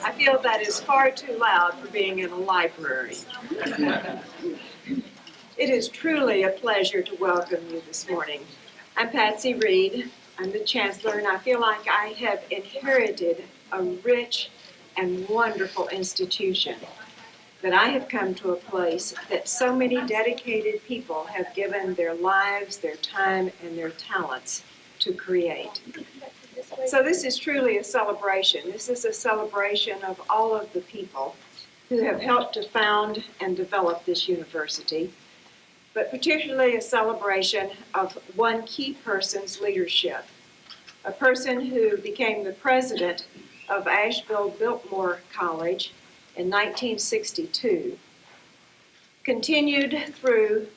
I feel that is far too loud for being in a library. It is truly a pleasure to welcome you this morning. I'm Patsy Reed. I'm the Chancellor, and I feel like I have inherited a rich and wonderful institution, that I have come to a place that so many dedicated people have given their lives, their time, and their talents to create. So this is truly a celebration. This is a celebration of all of the people who have helped to found and develop this university, but particularly a celebration of one key person's leadership, a person who became the president of Asheville-Biltmore College in 1962, continued through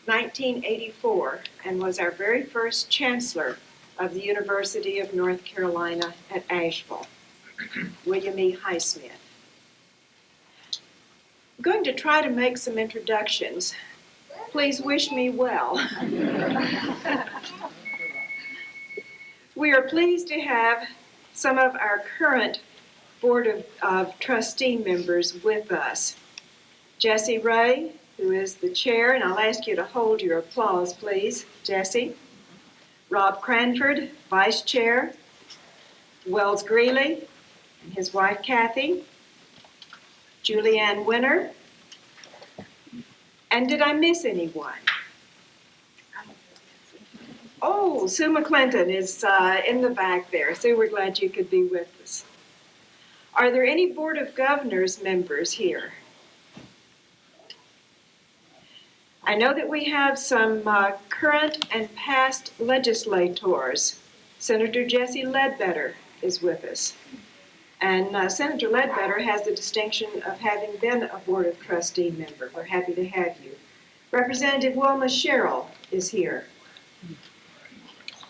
1984, and was our very first chancellor of the University of North Carolina at Asheville, William E. Highsmith. I'm going to try to make some introductions. Please wish me well. We are pleased to have some of our current Board of Trustee members with us. Jessie Ray, who is the chair, and I'll ask you to hold your applause, please, Jessie. Rob Cranford, vice chair. Wells Greeley and his wife Kathy. Julianne Winter. And did I miss anyone? Oh, Sue McClinton is in the back there. Sue, we're glad you could be with us. Are there any Board of Governors members here? I know that we have some current and past legislators. Senator Jesse Ledbetter is with us. And Senator Ledbetter has the distinction of having been a Board of Trustee member. We're happy to have you. Representative Wilma Sherrill is here.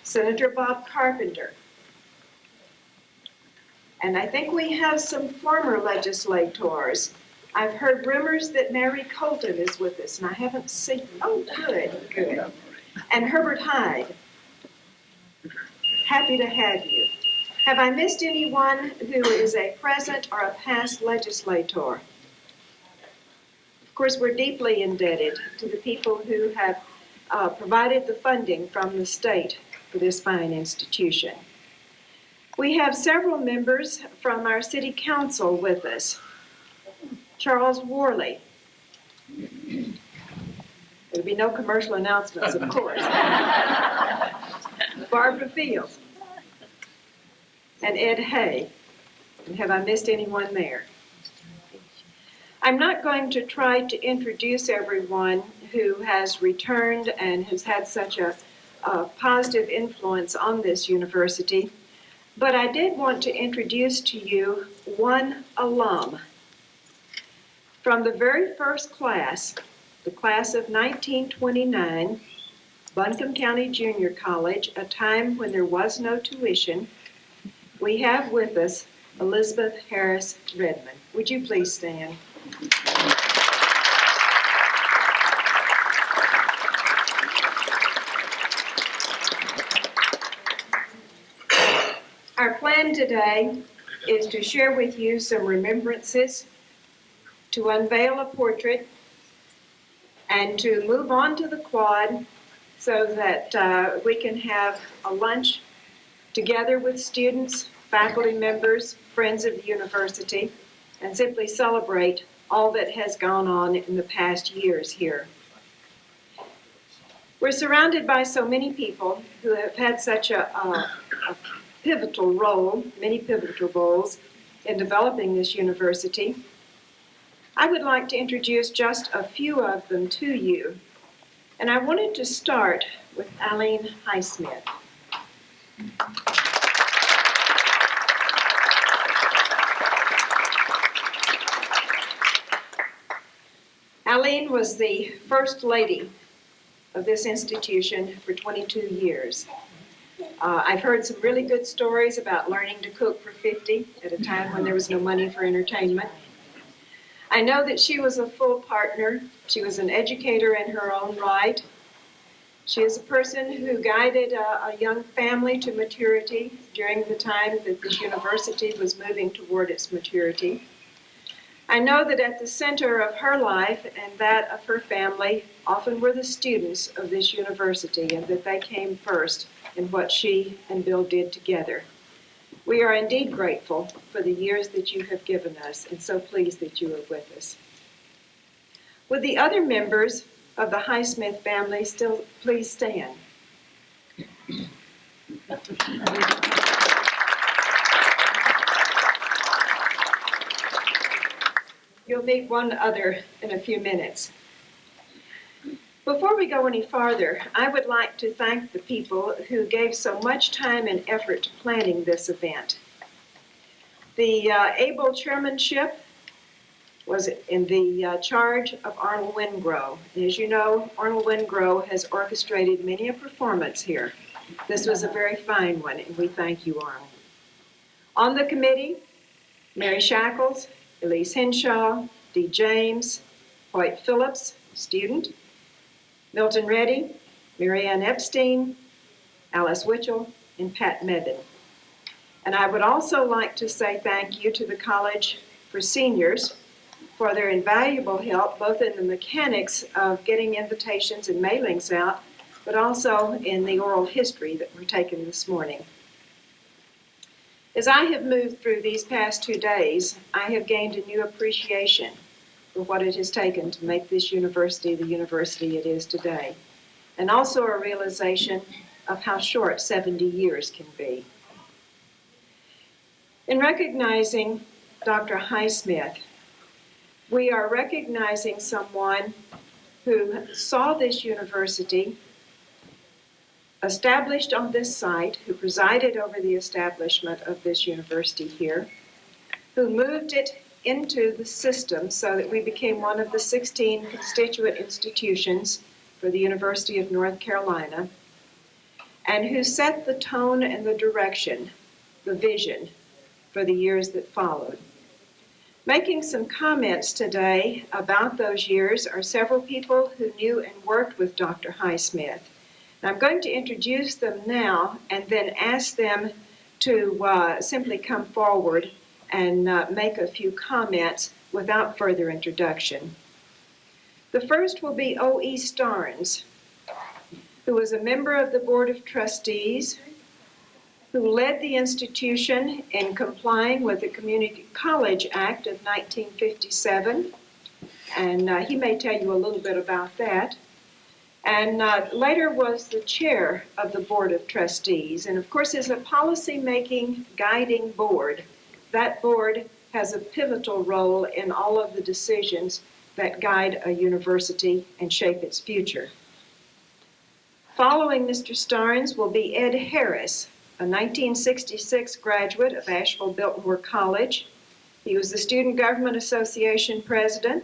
Senator Bob Carpenter. And I think we have some former legislators. I've heard rumors that Mary Colton is with us, and I haven't seen. Oh, good. And Herbert Hyde. Happy to have you. Have I missed anyone who is a present or a past legislator? Of course, we're deeply indebted to the people who have provided the funding from the state for this fine institution. We have several members from our city council with us. Charles Worley. There'll be no commercial announcements, of course. Barbara Fields. And Ed Hay. And have I missed anyone there? I'm not going to try to introduce everyone who has returned and has had such a positive influence on this university, but I did want to introduce to you one alum. From the very first class, the class of 1929, Buncombe County Junior College, a time when there was no tuition, we have with us Elizabeth Harris Redmond. Would you please stand? Our plan today is to share with you some remembrances, to unveil a portrait, and to move on to the quad so that we can have a lunch together with students, faculty members, friends of the university, and simply celebrate all that has gone on in the past years here. We're surrounded by so many people who have had such a pivotal role, many pivotal roles in developing this university. I would like to introduce just a few of them to you. And I wanted to start with Aline Highsmith. Aline was the first lady of this institution for 22 years. I've heard some really good stories about learning to cook for 50 at a time when there was no money for entertainment. I know that she was a full partner. She was an educator in her own right. She is a person who guided a young family to maturity during the time that this university was moving toward its maturity. I know that at the center of her life and that of her family often were the students of this university, and that they came first in what she and Bill did together. We are indeed grateful for the years that you have given us, and so pleased that you are with us. Would the other members of the Highsmith family still please stand? You'll meet one other in a few minutes. Before we go any farther, I would like to thank the people who gave so much time and effort to planning this event. The able chairmanship was in the charge of Arnold Wingrove. And as you know, Arnold Wingrove has orchestrated many a performance here. This was a very fine one, and we thank you, Arnold. On the committee, Mary Shackles, Elise Henshaw, Dee James, Hoyt Phillips, student, Milton Reddy, Marianne Epstein, Alice Witchell, and Pat Mebin. And I would also like to say thank you to the College for Seniors for their invaluable help, both in the mechanics of getting invitations and mailings out, but also in the oral history that we're taking this morning. As I have moved through these past 2 days, I have gained a new appreciation for what it has taken to make this university the university it is today, and also a realization of how short 70 years can be. In recognizing Dr. Highsmith, we are recognizing someone who saw this university established on this site, who presided over the establishment of this university here, who moved it into the system so that we became one of the 16 constituent institutions for the University of North Carolina, and who set the tone and the direction, the vision, for the years that followed. Making some comments today about those years are several people who knew and worked with Dr. Highsmith. And I'm going to introduce them now and then ask them to simply come forward and make a few comments without further introduction. The first will be O.E. Starnes, who was a member of the Board of Trustees, who led the institution in complying with the Community College Act of 1957, and he may tell you a little bit about that. And later was the chair of the Board of Trustees, and of course is a policy-making guiding board. That board has a pivotal role in all of the decisions that guide a university and shape its future. Following Mr. Starnes will be Ed Harris, a 1966 graduate of Asheville Biltmore College. He was the Student Government Association president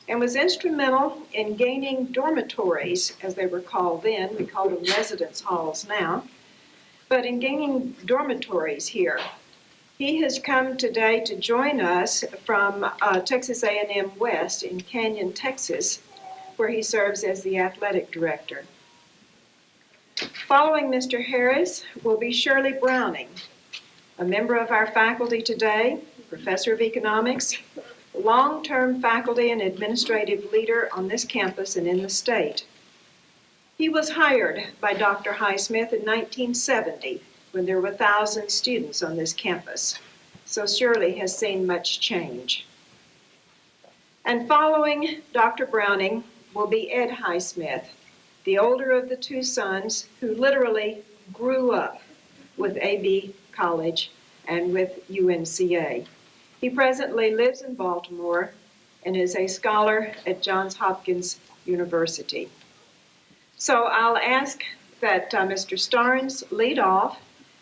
and was instrumental in gaining dormitories, as they were called then. We call them residence halls now, but in gaining dormitories here. He has come today to join us from Texas A&M West in Canyon, Texas, where he serves as the athletic director. Following Mr. Harris will be Shirley Browning, a member of our faculty today, professor of economics, long-term faculty and administrative leader on this campus and in the state. He was hired by Dr. Highsmith in 1970 when there were 1,000 students on this campus, so Shirley has seen much change. And following Dr. Browning will be Ed Highsmith, the older of the two sons who literally grew up with AB College and with UNCA. He presently lives in Baltimore and is a scholar at Johns Hopkins University. So I'll ask that Mr. Starnes lead off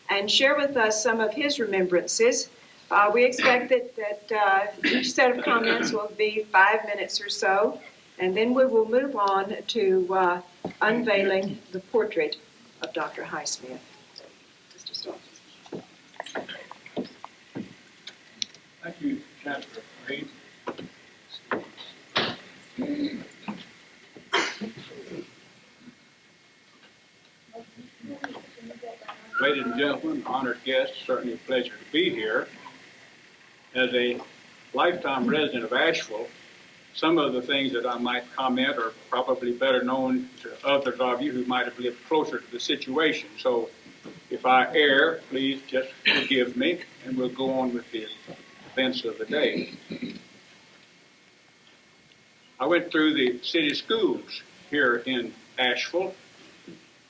and share with us some of his remembrances. We expect that each set of comments will be 5 minutes or so, and then we will move on to unveiling the portrait of Dr. Highsmith. Mr. Starnes. Thank you, Chancellor Reed. and gentlemen, honored guests, certainly a pleasure to be here. As a lifetime resident of Asheville, some of the things that I might comment are probably better known to others of you who might have lived closer to the situation. So if I err, please just forgive me, and we'll go on with the events of the day. I went through the city schools here in Asheville,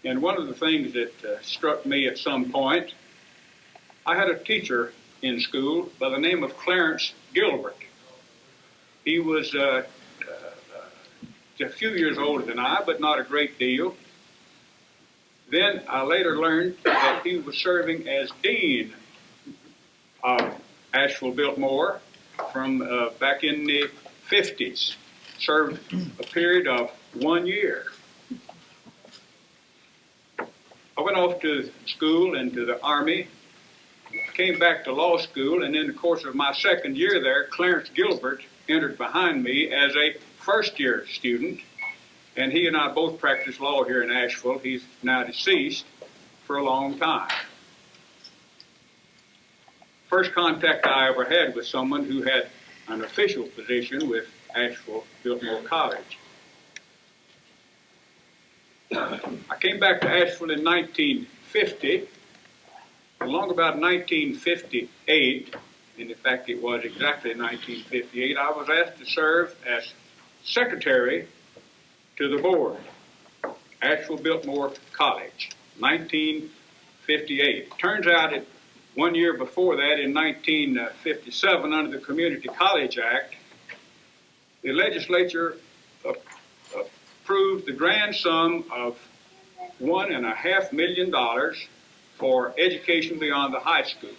and one of the things that struck me at some point, I had a teacher in school by the name of Clarence Gilbert. He was a few years older than I, but not a great deal. Then I later learned that he was serving as dean of Asheville Biltmore from back in the 50s. Served a period of 1 year. I went off to school and to the Army, came back to law school, and in the course of my second year there, Clarence Gilbert entered behind me as a first-year student, and he and I both practiced law here in Asheville. He's now deceased for a long time. First contact I ever had with someone who had an official position with Asheville Biltmore College. I came back to Asheville in 1950. Along about 1958, and in fact it was exactly 1958, I was asked to serve as secretary to the board, Asheville Biltmore College, 1958. Turns out that 1 year before that, in 1957, under the Community College Act, the legislature approved the grand sum of $1.5 million for education beyond the high school.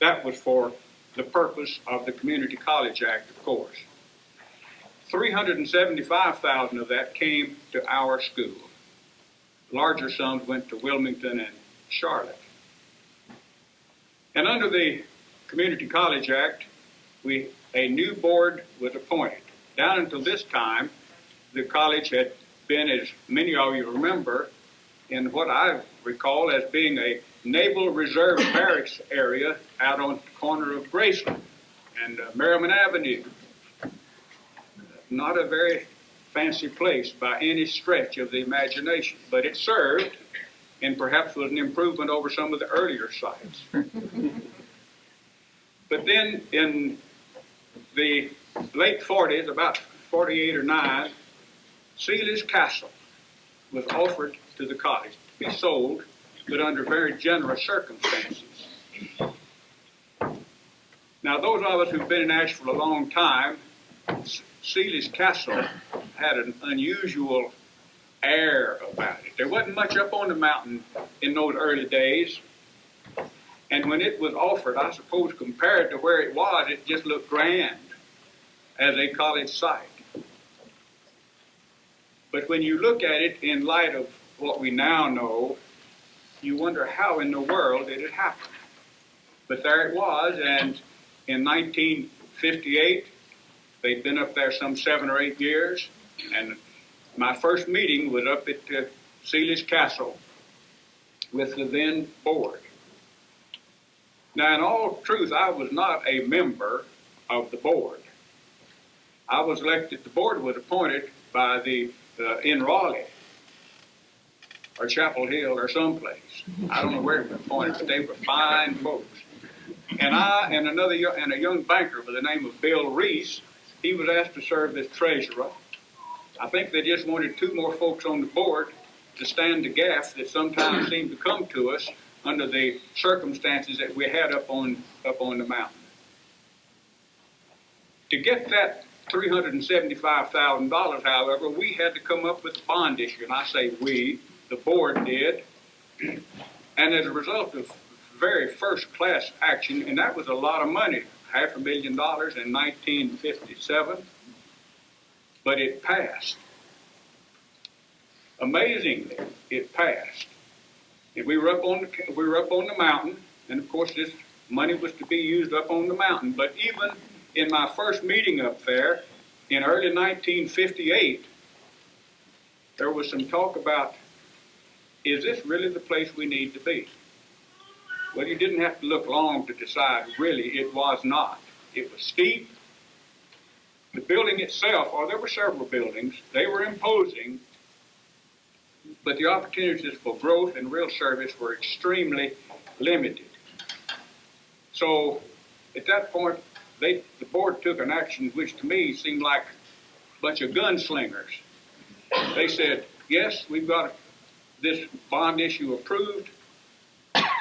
That was for the purpose of the Community College Act, of course. $375,000 of that came to our school. Larger sums went to Wilmington and Charlotte. And under the Community College Act, a new board was appointed. Down until this time, the college had been, as many of you remember, in what I recall as being a Naval Reserve barracks area out on the corner of Graceland and Merriman Avenue. Not a very fancy place by any stretch of the imagination, but it served and perhaps was an improvement over some of the earlier sites. But then in the late 40s, about 48 or 9, Seeley's Castle was offered to the college to be sold, but under very generous circumstances. Now, those of us who've been in Asheville a long time, Seeley's Castle had an unusual air about it. There wasn't much up on the mountain in those early days, and when it was offered, I suppose compared to where it was, it just looked grand as a college site. But when you look at it in light of what we now know, you wonder how in the world did it happen. But there it was, and in 1958, they'd been up there some 7 or 8 years, and my first meeting was up at Seeley's Castle with the then board. Now, in all truth, I was not a member of the board. I was elected, the board was appointed by the in Raleigh or Chapel Hill or someplace. I don't know where it was appointed, but they were fine folks. And I and a young banker by the name of Bill Reese, he was asked to serve as treasurer. I think they just wanted 2 more folks on the board to stand the gaff that sometimes seemed to come to us under the circumstances that we had up on the mountain. To get that $375,000, however, we had to come up with a bond issue, and I say we, the board did, and as a result of very first-class action, and that was a lot of money, $500,000 in 1957, but it passed. Amazingly, it passed. And we were up on the mountain, and of course this money was to be used up on the mountain, but even in my first meeting up there in early 1958, there was some talk about is this really the place we need to be? Well, you didn't have to look long to decide, really, it was not. It was steep. The building itself, or there were several buildings, they were imposing, but the opportunities for growth and real service were extremely limited. So at that point, the board took an action which to me seemed like a bunch of gunslingers. They said, yes, we've got this bond issue approved,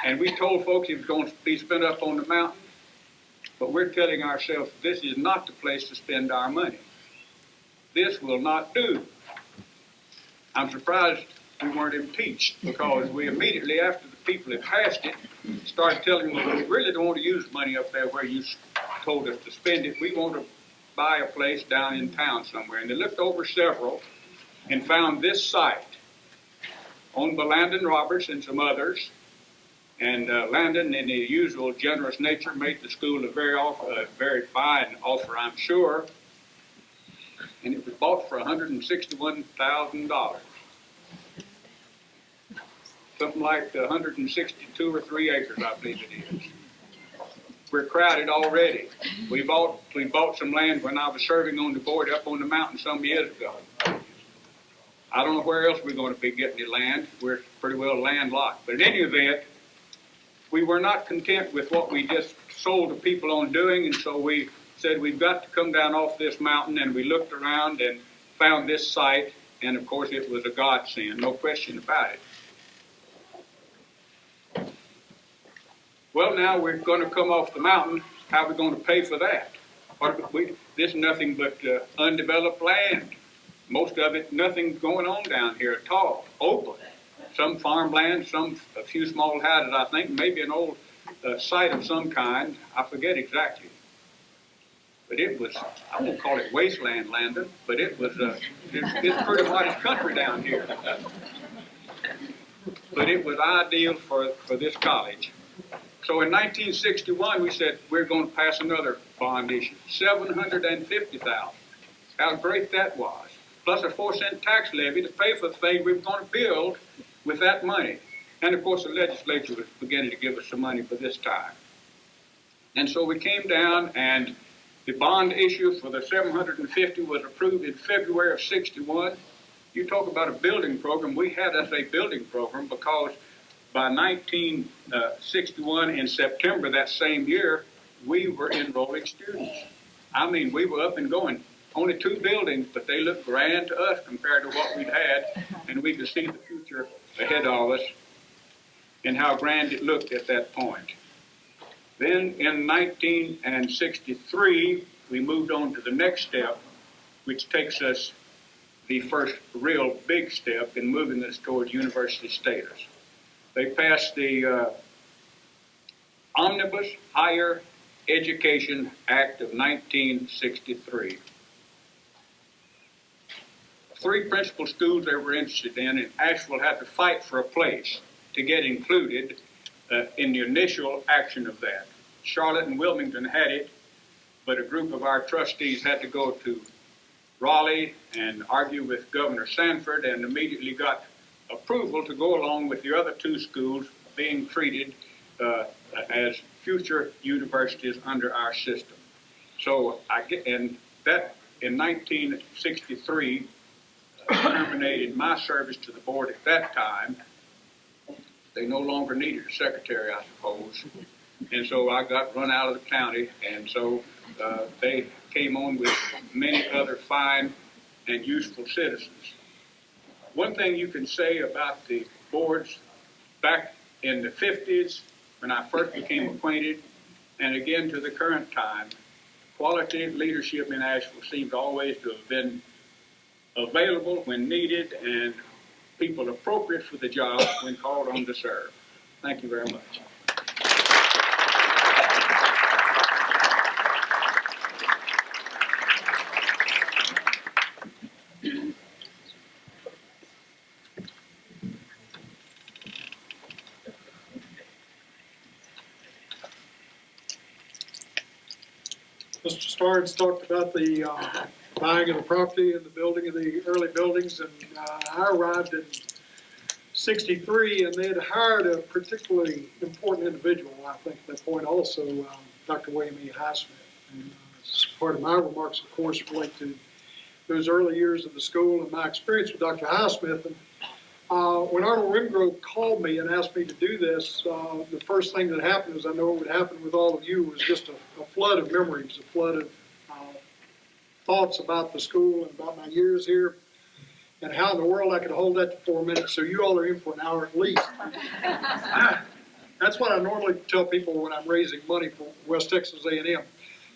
and we told folks it was going to be spent up on the mountain, but we're telling ourselves this is not the place to spend our money. This will not do. I'm surprised we weren't impeached, because we immediately after the people had passed it started telling them we really don't want to use money up there where you told us to spend it. We want to buy a place down in town somewhere. And they looked over several and found this site owned by Landon Roberts and some others. And Landon, in his usual generous nature, made the school a very fine offer, I'm sure. And it was bought for $161,000. Something like 162 or 3 acres, I believe it is. We're crowded already. We bought some land when I was serving on the board up on the mountain some years ago. I don't know where else we're going to be getting the land. We're pretty well landlocked. But in any event, we were not content with what we just sold the people on doing, and so we said we've got to come down off this mountain, and we looked around and found this site, and of course it was a godsend, no question about it. Well, now we're going to come off the mountain. How are we going to pay for that? This is nothing but undeveloped land. Most of it, nothing going on down here at all. Open. Some farmland, a few small houses, I think, maybe an old site of some kind. I forget exactly. But it was, I won't call it wasteland, Landon, but it was, it's pretty much country down here. But it was ideal for this college. So in 1961, we said we're going to pass another bond issue, $750,000. How great that was. Plus a 4-cent tax levy to pay for the thing we were going to build with that money. And of course the legislature was beginning to give us some money for this time. And so we came down, and the bond issue for the 750 was approved in February of 61. You talk about a building program. We had as a building program because by 1961 in September that same year, we were enrolling students. I mean, we were up and going. Only 2 buildings, but they looked grand to us compared to what we'd had, and we could see the future ahead of us and how grand it looked at that point. Then in 1963, we moved on to the next step, which takes us the first real big step in moving us towards university status. They passed the Omnibus Higher Education Act of 1963. 3 principal schools they were interested in, and Asheville had to fight for a place to get included in the initial action of that. Charlotte and Wilmington had it, but a group of our trustees had to go to Raleigh and argue with Governor Sanford, and immediately got approval to go along with the other 2 schools being treated as future universities under our system. So and that in 1963 terminated my service to the board at that time. They no longer needed a secretary, I suppose. And so I got run out of the county, and so they came on with many other fine and useful citizens. One thing you can say about the boards back in the 50s, when I first became acquainted, and again to the current time, quality leadership in Asheville seems always to have been available when needed, and people appropriate for the job when called on to serve. Thank you very much. Mr. Starnes talked about the buying of the property and the building of the early buildings, and I arrived in '63, and they had hired a particularly important individual, I think, at that point also, Dr. William E. Highsmith. And part of my remarks, of course, relate to those early years of the school and my experience with Dr. Highsmith. And when Arnold Rimgrove called me and asked me to do this, the first thing that happened, as I know it would happen with all of you, was just a flood of memories, a flood of thoughts about the school and about my years here, and how in the world I could hold that to 4 minutes. So you all are in for an hour at least. That's what I normally tell people when I'm raising money for West Texas A&M.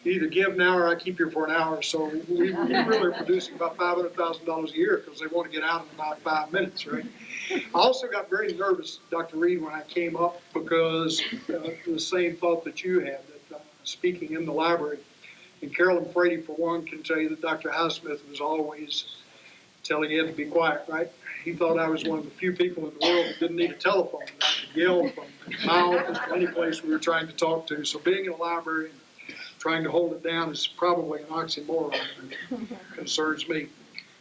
You either give now or I keep you for an hour. So we really are producing about $500,000 a year because they want to get out in about 5 minutes, right? I also got very nervous, Dr. Reed, when I came up because the same thought that you had, that speaking in the library. And Carolyn Frady, for one, can tell you that Dr. Highsmith was always telling you to be quiet, right? He thought I was one of the few people in the world that didn't need a telephone. I could yell from my office to any place we were trying to talk to. So being in a library and trying to hold it down is probably an oxymoron and concerns me.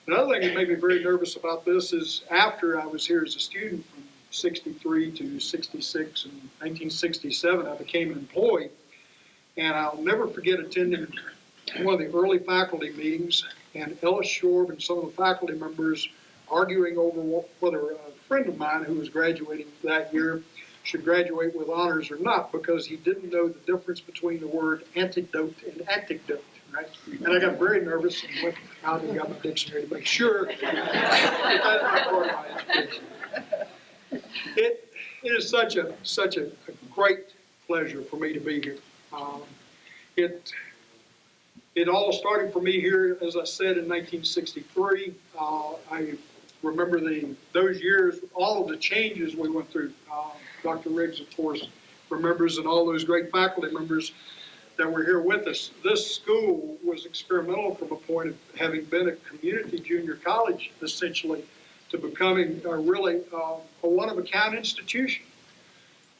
Another thing that made me very nervous about this is after I was here as a student from 63 to 66 and 1967, I became an employee. And I'll never forget attending one of the early faculty meetings, and Ellis Shorb and some of the faculty members arguing over whether a friend of mine who was graduating that year should graduate with honors or not, because he didn't know the difference between the word antidote and anecdote, right? And I got very nervous and went out and got my dictionary to make sure that that's not part of my education. It is such a great pleasure for me to be here. It all started for me here, as I said, in 1963. I remember those years, all of the changes we went through. Dr. Riggs, of course, remembers, and all those great faculty members that were here with us. This school was experimental from a point of having been a community junior college, essentially, to becoming really a one-of-a-kind institution,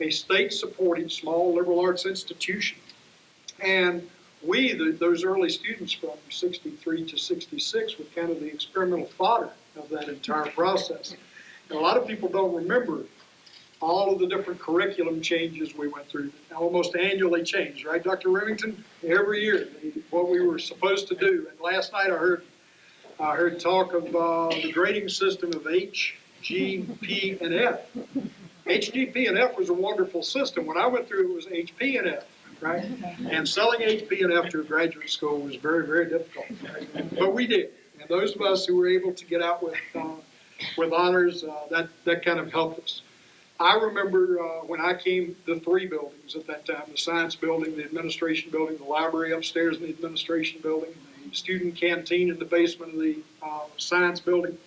a state-supported small liberal arts institution. And we, those early students from 63 to 66, were kind of the experimental fodder of that entire process. And a lot of people don't remember all of the different curriculum changes we went through, almost annually changed, right, Dr. Remington? Every year, what we were supposed to do. And last night I heard talk of the grading system of H, G, P, and F. HGP and F was a wonderful system. When I went through, it was HP and F, right? And selling HP and F to a graduate school was very, very difficult. Right? But we did. And those of us who were able to get out with honors, that kind of helped us. I remember when I came, the three buildings at that time, the science building, the administration building, the library upstairs in the administration building, the student canteen in the basement of the science building,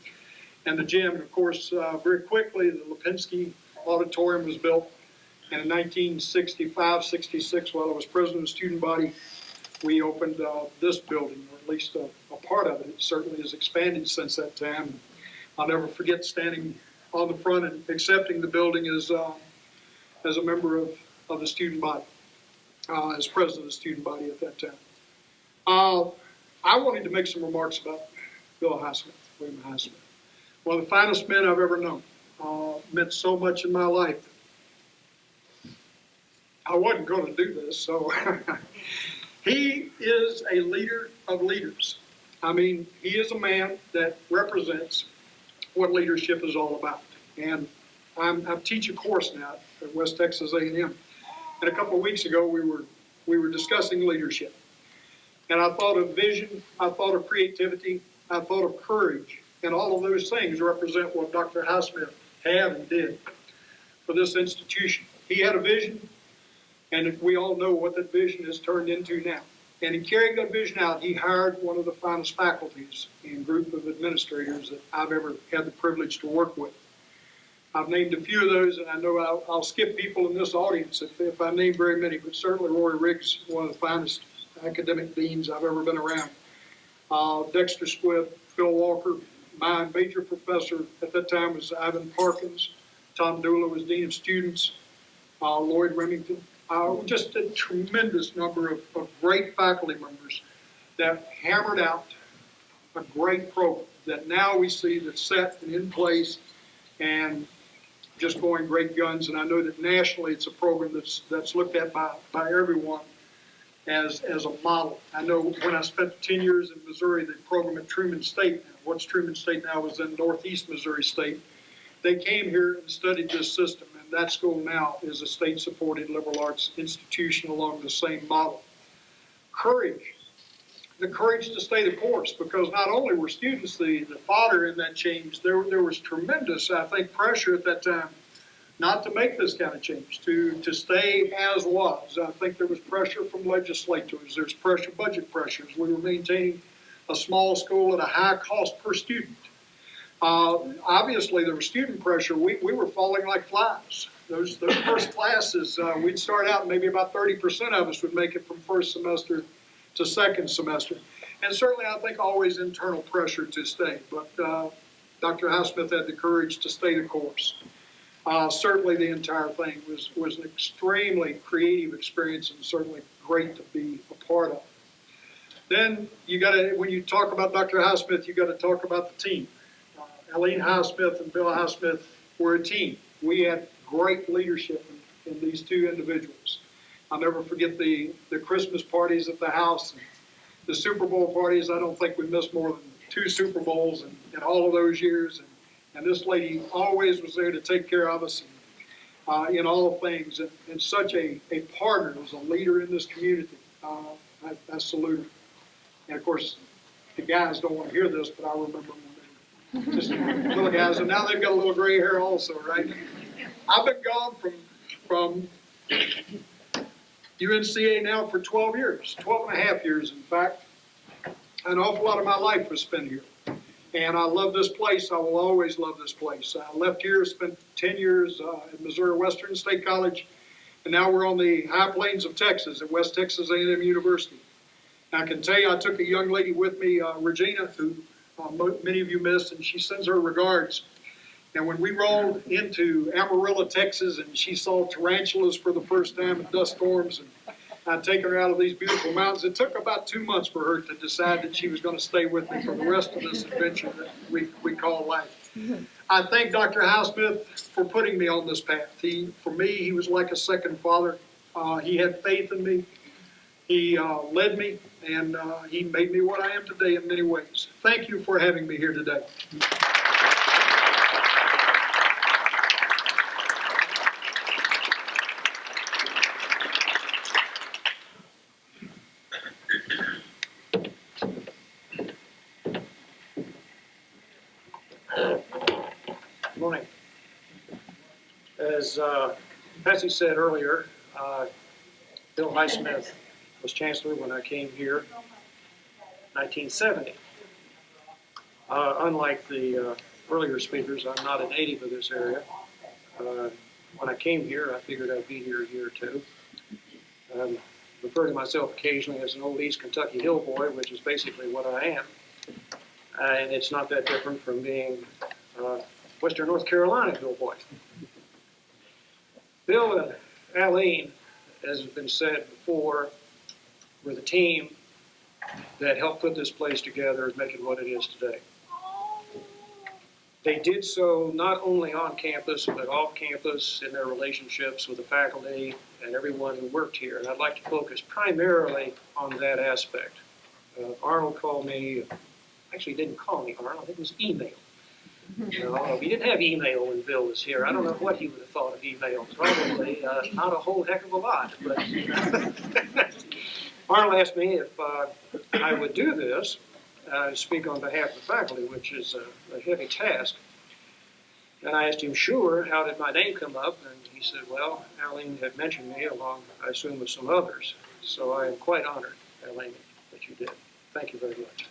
and the gym. And of course, very quickly, the Lipinski Auditorium was built. And in 1965, 66, while I was president of the student body, we opened this building, or at least a part of it. It certainly has expanded since that time. I'll never forget standing on the front and accepting the building as a member of the student body, as president of the student body at that time. I wanted to make some remarks about Bill Highsmith, William Highsmith. One of the finest men I've ever known. Meant so much in my life. I wasn't going to do this, so he is a leader of leaders. I mean, he is a man that represents what leadership is all about. And I teach a course now at West Texas A&M. And a couple of weeks ago, we were discussing leadership. And I thought of vision, I thought of creativity, I thought of courage. And all of those things represent what Dr. Highsmith had and did for this institution. He had a vision, and we all know what that vision has turned into now. And in carrying that vision out, he hired one of the finest faculties and group of administrators that I've ever had the privilege to work with. I've named a few of those, and I know I'll skip people in this audience if I name very many, but certainly Rory Riggs, one of the finest academic deans I've ever been around. Dexter Squibb, Phil Walker, my major professor at that time was Ivan Parkins. Tom Dula was Dean of Students. Lloyd Remington. Just a tremendous number of great faculty members that hammered out a great program that now we see that's set and in place. And just going great guns. And I know that nationally it's a program that's looked at by everyone as a model. I know when I spent 10 years in Missouri, the program at Truman State, what's Truman State now, was in Northeast Missouri State. They came here and studied this system, and that school now is a state-supported liberal arts institution along the same model. Courage. The courage to stay the course, because not only were students the fodder in that change, there was tremendous, I think, pressure at that time not to make this kind of change, to stay as was. I think there was pressure from legislators, there's pressure, budget pressures. We were maintaining a small school at a high cost per student. Obviously, there was student pressure. We were falling like flies. Those first classes, we'd start out, maybe about 30% of us would make it from first semester to second semester. And certainly, I think always internal pressure to stay. But Dr. Highsmith had the courage to stay the course. Certainly, the entire thing was an extremely creative experience and certainly great to be a part of. Then you got to, when you talk about Dr. Highsmith, you got to talk about the team. Eileen Highsmith and Bill Highsmith were a team. We had great leadership in these two individuals. I'll never forget the Christmas parties at the house, and the Super Bowl parties. I don't think we missed more than 2 Super Bowls in all of those years. And this lady always was there to take care of us in all things. And such a partner, as a leader in this community. I salute her. And of course, the guys don't want to hear this, but I remember when they were just little guys. And now they've got a little gray hair also, right? I've been gone from UNCA now for 12 years, 12 and a half years, in fact. An awful lot of my life was spent here. And I love this place. I will always love this place. I left here, spent 10 years at Missouri Western State College, and now we're on the high plains of Texas at West Texas A&M University. And I can tell you, I took a young lady with me, Regina, who many of you missed, and she sends her regards. And when we rolled into Amarillo, Texas, and she saw tarantulas for the first time and dust storms, and I'd taken her out of these beautiful mountains. It took about 2 months for her to decide that she was going to stay with me for the rest of this adventure that we call life. I thank Dr. Highsmith for putting me on this path. For me, he was like a second father. He had faith in me. He led me, and he made me what I am today in many ways. Thank you for having me here today. Good morning. As Patsy said earlier, Bill Highsmith was chancellor when I came here in 1970. Unlike the earlier speakers, I'm not a native of this area. When I came here, I figured I'd be here a year or two. I refer to myself occasionally as an old East Kentucky hill boy, which is basically what I am. And it's not that different from being Western North Carolina hill boy. Bill and Eileen, as has been said before, were the team that helped put this place together and make it what it is today. They did so not only on campus, but off campus in their relationships with the faculty and everyone who worked here. And I'd like to focus primarily on that aspect. Arnold called me, actually he didn't call me Arnold, it was email. We didn't have email when Bill was here. I don't know what he would have thought of email. Probably not a whole heck of a lot. But Arnold asked me if I would do this, speak on behalf of the faculty, which is a heavy task. And I asked him, sure, how did my name come up? And he said, well, Eileen had mentioned me along, I assume, with some others. So I am quite honored, Eileen, that you did. Thank you very much.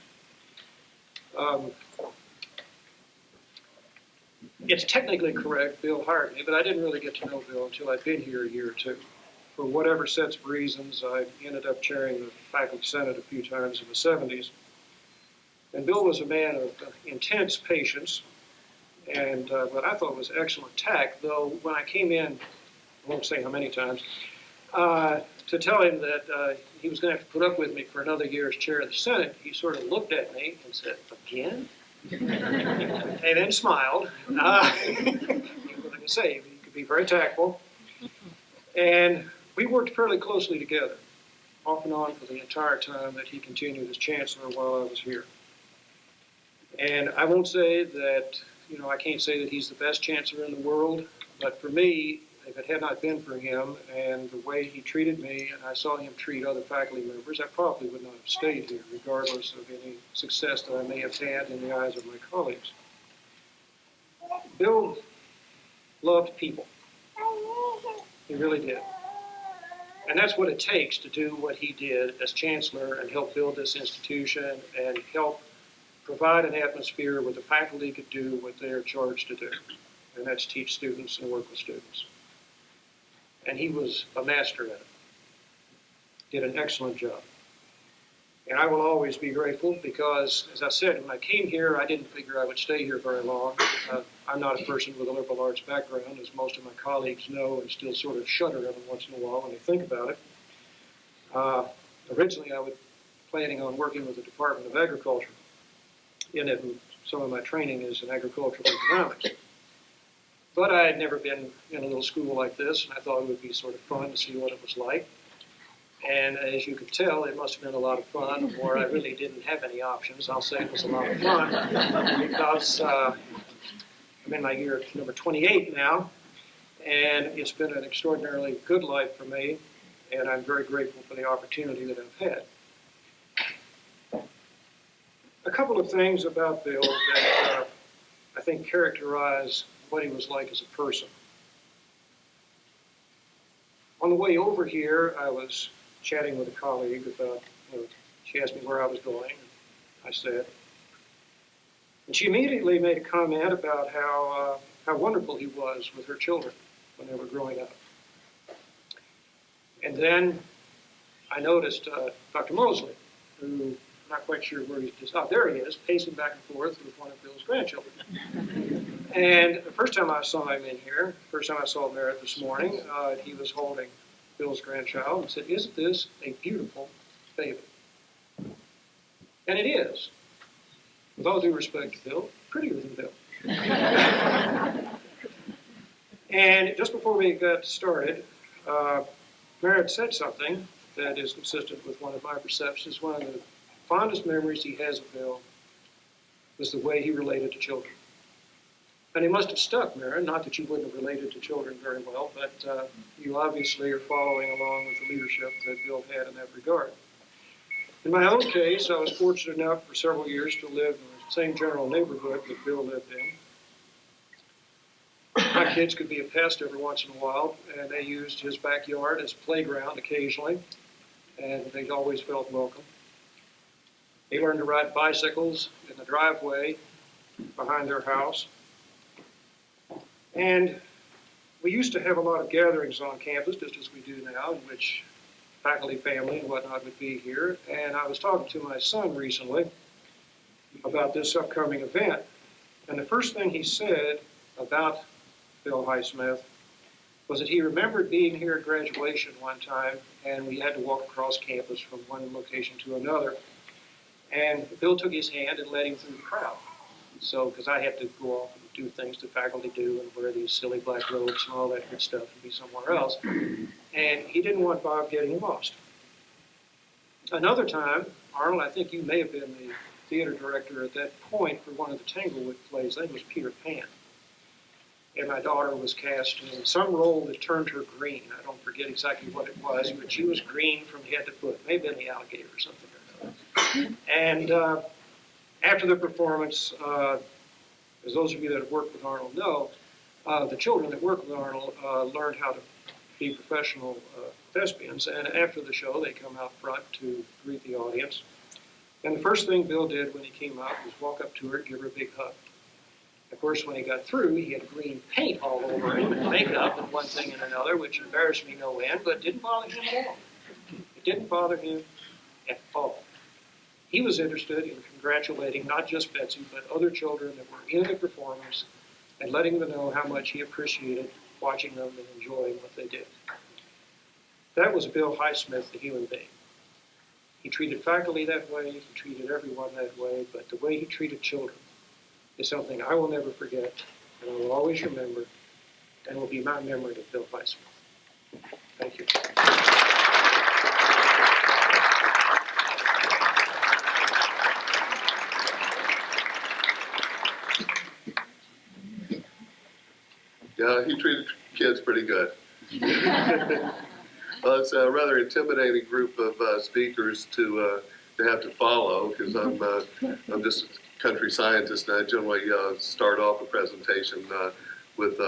It's technically correct, Bill hired me, but I didn't really get to know Bill until I'd been here a year or two. For whatever sets of reasons, I ended up chairing the faculty senate a few times in the 70s. And Bill was a man of intense patience, and what I thought was excellent tact, though when I came in, I won't say how many times, to tell him that he was going to have to put up with me for another year as chair of the Senate, he sort of looked at me and said, again? And then smiled. to say. He could be very tactful. And we worked fairly closely together, off and on for the entire time that he continued as chancellor while I was here. And I won't say that, I can't say that he's the best chancellor in the world, but for me, if it had not been for him and the way he treated me, and I saw him treat other faculty members, I probably would not have stayed here, regardless of any success that I may have had in the eyes of my colleagues. Bill loved people. He really did. And that's what it takes to do what he did as chancellor and help build this institution and help provide an atmosphere where the faculty could do what they are charged to do, and that's teach students and work with students. And he was a master at it. Did an excellent job. And I will always be grateful because, as I said, when I came here, I didn't figure I would stay here very long. I'm not a person with a liberal arts background, as most of my colleagues know and still sort of shudder every once in a while when they think about it. Originally, I was planning on working with the Department of Agriculture, in it, some of my training is in agricultural economics. But I had never been in a little school like this, and I thought it would be sort of fun to see what it was like. And as you could tell, it must have been a lot of fun, or I really didn't have any options. I'll say it was a lot of fun because I'm in my year number 28 now, and it's been an extraordinarily good life for me, and I'm very grateful for the opportunity that I've had. A couple of things about Bill that I think characterize what he was like as a person. On the way over here, I was chatting with a colleague about, she asked me where I was going. I said, and she immediately made a comment about how wonderful he was with her children when they were growing up. And then I noticed Dr. Mosley, who I'm not quite sure where he's just, there he is, pacing back and forth with one of Bill's grandchildren. And the first time I saw him in here, first time I saw Merritt this morning, he was holding Bill's grandchild and said, "Isn't this a beautiful baby?" And it is. With all due respect to Bill, prettier than Bill. And just before we got started, Merritt said something that is consistent with one of my perceptions. One of the fondest memories he has of Bill was the way he related to children. And he must have stuck, Merritt, not that you wouldn't have related to children very well, but you obviously are following along with the leadership that Bill had in that regard. In my own case, I was fortunate enough for several years to live in the same general neighborhood that Bill lived in. My kids could be a pest every once in a while, and they used his backyard as a playground occasionally, and they always felt welcome. They learned to ride bicycles in the driveway behind their house. And we used to have a lot of gatherings on campus, just as we do now, in which faculty, family, and whatnot would be here. And I was talking to my son recently about this upcoming event. And the first thing he said about Bill Highsmith was that he remembered being here at graduation one time, and we had to walk across campus from one location to another. And Bill took his hand and led him through the crowd. So, because I had to go off and do things that faculty do and wear these silly black robes and all that good stuff and be somewhere else. And he didn't want Bob getting lost. Another time, Arnold, I think you may have been the theater director at that point for one of the Tanglewood plays. I think it was Peter Pan. And my daughter was cast in some role that turned her green. I don't forget exactly what it was, but she was green from head to foot. Maybe in the alligator or something. And after the performance, as those of you that have worked with Arnold know, the children that work with Arnold learned how to be professional thespians. And after the show, they come out front to greet the audience. And the first thing Bill did when he came out was walk up to her and give her a big hug. Of course, when he got through, he had green paint all over him and makeup and one thing and another, which embarrassed me no end, but didn't bother him at all. It didn't bother him at all. He was interested in congratulating not just Betsy, but other children that were in the performance and letting them know how much he appreciated watching them and enjoying what they did. That was Bill Highsmith, the human being. He treated faculty that way, he treated everyone that way, but the way he treated children is something I will never forget, and I will always remember, and will be my memory of Bill Weissman. Thank you. Yeah, he treated kids pretty good. Well, it's a rather intimidating group of speakers to have to follow because I'm just a country scientist and I generally start off a presentation with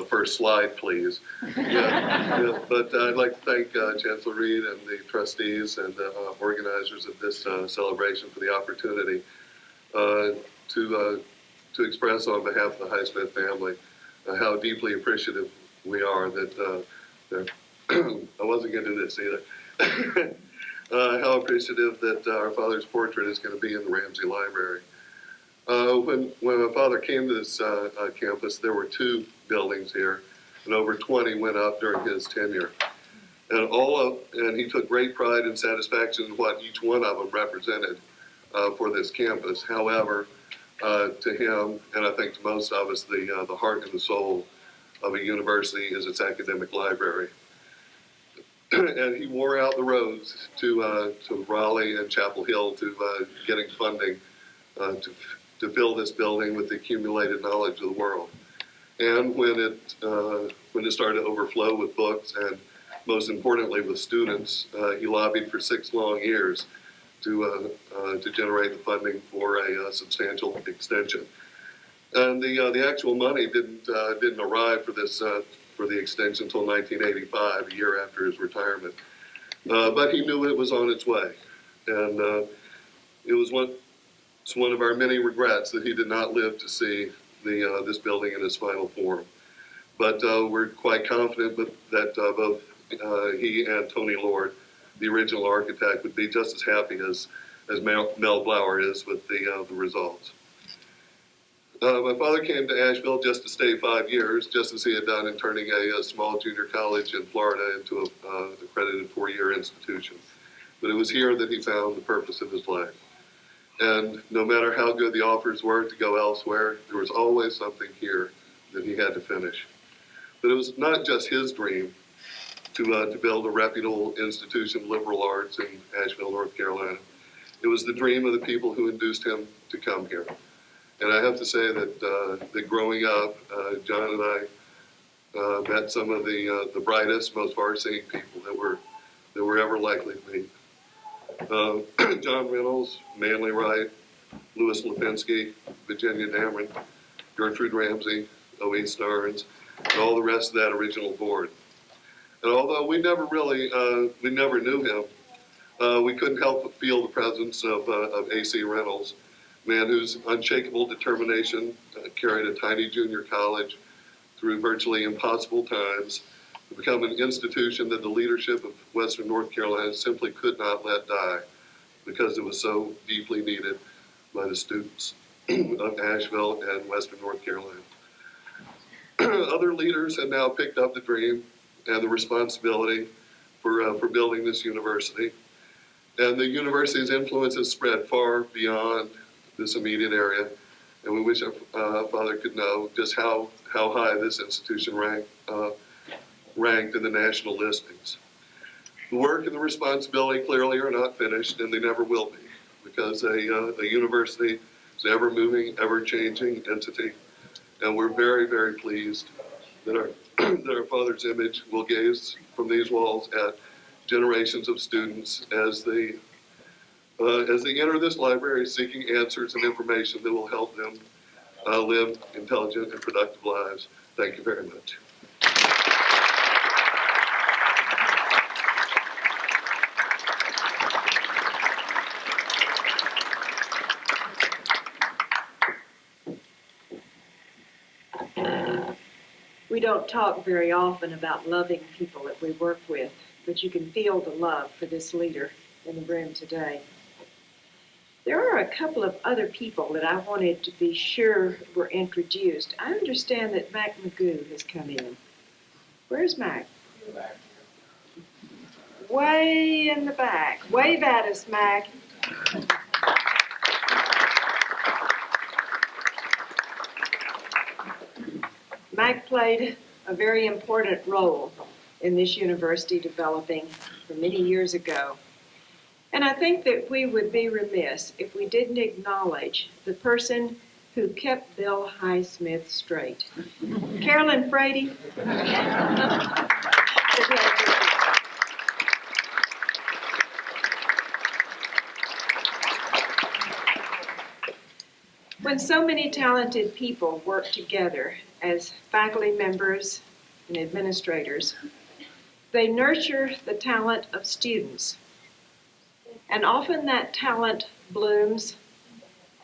first slide, please. Yeah, but I'd like to thank Chancellor Reed and the trustees and organizers of this celebration for the opportunity to express on behalf of the Highsmith family how deeply appreciative we are that I wasn't going to do this either. How appreciative that our father's portrait is going to be in the Ramsey Library. When my father came to this campus, there were 2 buildings here, and over 20 went up during his tenure. And he took great pride and satisfaction in what each one of them represented for this campus. However, to him, and I think to most of us, the heart and the soul of a university is its academic library. And he wore out the roads to Raleigh and Chapel Hill to getting funding to fill this building with the accumulated knowledge of the world. And when it started to overflow with books and most importantly with students, he lobbied for 6 long years to generate the funding for a substantial extension. And the actual money didn't arrive for this for the extension until 1985, a year after his retirement. But he knew it was on its way, and it's one of our many regrets that he did not live to see this building in its final form. But we're quite confident that both he and Tony Lord, the original architect, would be just as happy as Mel Blauer is with the results. My father came to Asheville just to stay 5 years, just as he had done in turning a small junior college in Florida into an accredited 4-year institution. But it was here that he found the purpose of his life. And no matter how good the offers were to go elsewhere, there was always something here that he had to finish. But it was not just his dream to build a reputable institution of liberal arts in Asheville, North Carolina. It was the dream of the people who induced him to come here. And I have to say that growing up, John and I met some of the brightest, most far-seeing people that were ever likely to meet. John Reynolds, Manley Wright, Louis Lipinski, Virginia Dameron, Gertrude Ramsey, O.E. Starnes, and all the rest of that original board. And although we never knew him, we couldn't help but feel the presence of A.C. Reynolds, a man whose unshakable determination carried a tiny junior college through virtually impossible times to become an institution that the leadership of Western North Carolina simply could not let die because it was so deeply needed by the students of Asheville and Western North Carolina. Other leaders have now picked up the dream and the responsibility for building this university. And the university's influence has spread far beyond this immediate area. And we wish our father could know just how high this institution ranked in the national listings. The work and the responsibility clearly are not finished, and they never will be, because a university is an ever-moving, ever-changing entity. And we're very, very pleased that our father's image will gaze from these walls at generations of students as they enter this library seeking answers and information that will help them live intelligent and productive lives. Thank you very much. We don't talk very often about loving people that we work with, but you can feel the love for this leader in the room today. There are a couple of other people that I wanted to be sure were introduced. I understand that Mac Magoo has come in. Where's Mac? Way in the back. Wave at us, Mac. Mac played a very important role in this university developing from many years ago. And I think that we would be remiss if we didn't acknowledge the person who kept Bill Highsmith straight. Carolyn Frady. When so many talented people work together as faculty members and administrators, they nurture the talent of students. And often that talent blooms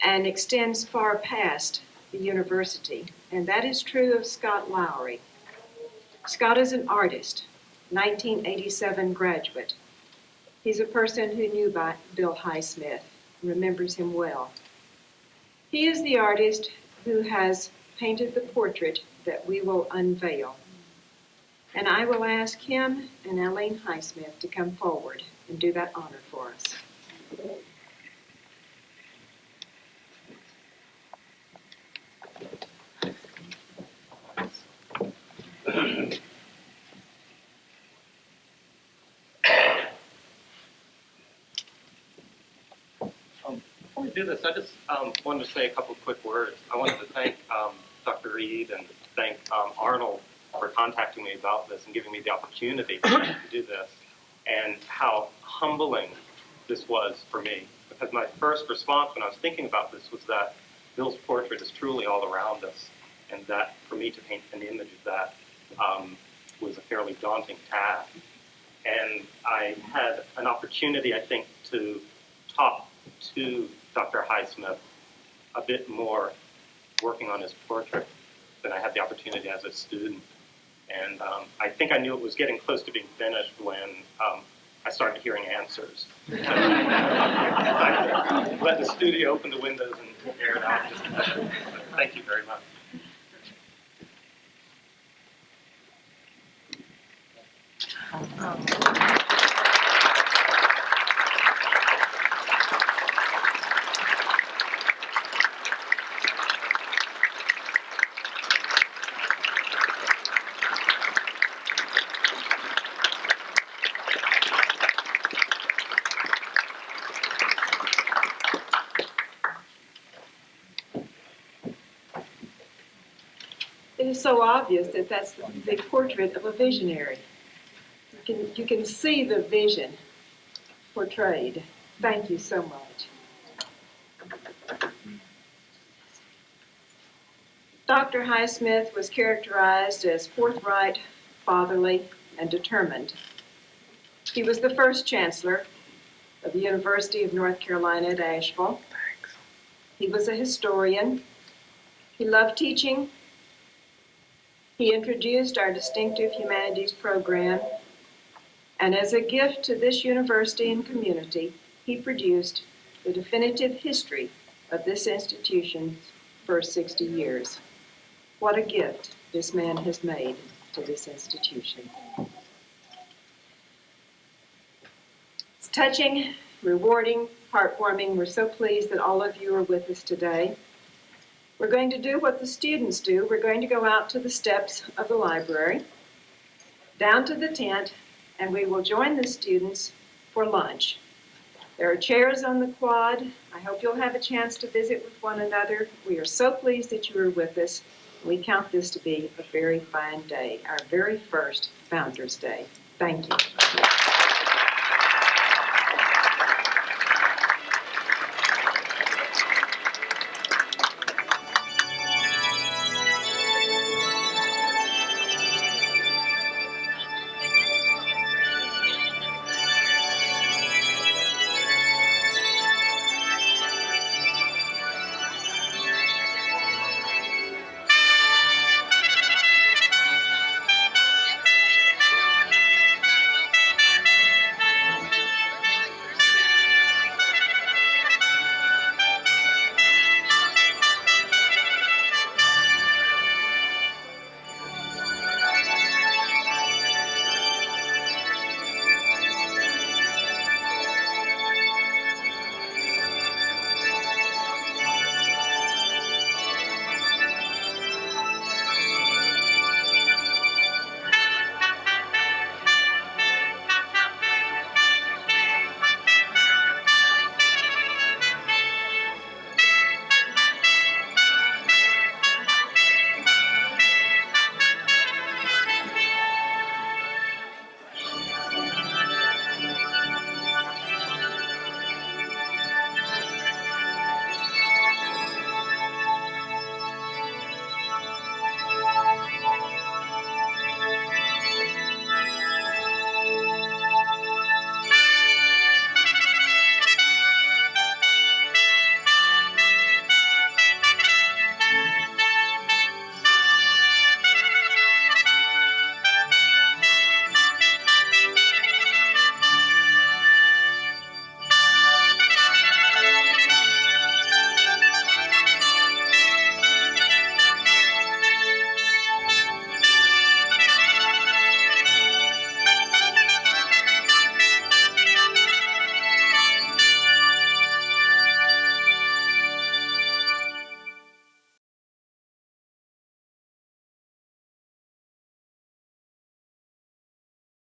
and extends far past the university. And that is true of Scott Lowry. Scott is an artist, 1987 graduate. He's a person who knew Bill Highsmith, remembers him well. He is the artist who has painted the portrait that we will unveil. And I will ask him and Aline Highsmith to come forward and do that honor for us. Before we do this, I just wanted to say a couple of quick words. I wanted to thank Dr. Reed and thank Arnold for contacting me about this and giving me the opportunity to do this, and how humbling this was for me. Because my first response when I was thinking about this was that Bill's portrait is truly all around us, and that for me to paint an image of that was a fairly daunting task. And I had an opportunity, I think, to talk to Dr. Highsmith a bit more working on his portrait than I had the opportunity as a student. And I think I knew it was getting close to being finished when I started hearing answers. I let the studio open the windows and air it out. Thank you very much. It is so obvious that that's the portrait of a visionary. You can see the vision portrayed. Thank you so much. Dr. Highsmith was characterized as forthright, fatherly, and determined. He was the first chancellor of the University of North Carolina at Asheville. He was a historian. He loved teaching. He introduced our distinctive humanities program, and as a gift to this university and community, he produced the definitive history of this institution's first 60 years. What a gift this man has made to this institution. It's touching, rewarding, heartwarming. We're so pleased that all of you are with us today. We're going to do what the students do. We're going to go out to the steps of the library, down to the tent, and we will join the students for lunch. There are chairs on the quad. I hope you'll have a chance to visit with one another. We are so pleased that you are with us. We count this to be a very fine day, our very first Founders Day. Thank you.